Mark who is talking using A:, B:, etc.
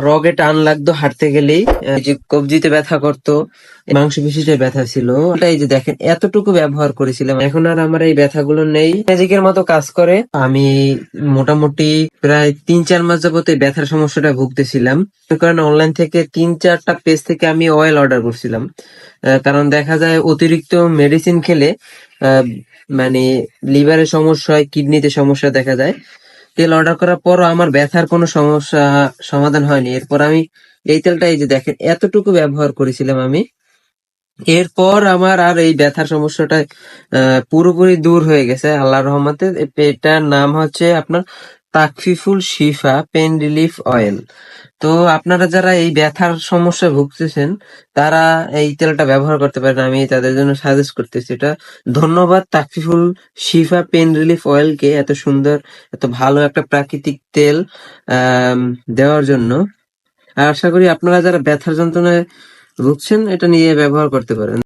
A: রগে টান লাগতো হাঁটতে গেলেই, যে কবজিতে ব্যথা করতো, মাংসপেশিতে ব্যথা ছিল, এই যে দেখেন এতটুকু ব্যবহার করেছিলাম, এখন আর আমার এই ব্যথাগুলো নেই, ম্যাজিকের মতো কাজ করে। আমি মোটামুটি প্রায় 3-4 মাস যাবত এই ব্যথার সমস্যাটা ভুগতেছিলাম। কারণ অনলাইন থেকে 3-4টা পেজ থেকে আমি অয়েল অর্ডার করছিলাম, কারণ দেখা যায় অতিরিক্ত মেডিসিন খেলে মানে লিভারের সমস্যা হয়, কিডনিতে সমস্যা দেখা যায়। তেল অর্ডার করার পরও আমার ব্যথার কোনো সমস্যা সমাধান হয়নি। এরপর আমি এই তেলটা, এই যে দেখেন এতটুকু ব্যবহার করেছিলাম আমি, এরপর আমার আর এই ব্যথার সমস্যাটা পুরোপুরি দূর হয়ে গেছে আল্লাহর রহমতে। এটার নাম হচ্ছে আপনার তাকফিফুল শিফা পেন রিলিফ অয়েল। তো আপনারা যারা এই ব্যথার সমস্যায় ভুগতেছেন, তারা এই তেলটা ব্যবহার করতে পারেন, আমি তাদের জন্য সাজেস্ট করতেছি এটা। ধন্যবাদ তাকফিফুল শিফা পেন রিলিফ অয়েলকে এত সুন্দর, এত ভালো একটা প্রাকৃতিক তেল দেওয়ার জন্য। আর আশা করি আপনারা যারা ব্যথার যন্ত্রণায় ভুগছেন, এটা নিয়ে ব্যবহার করতে পারেন।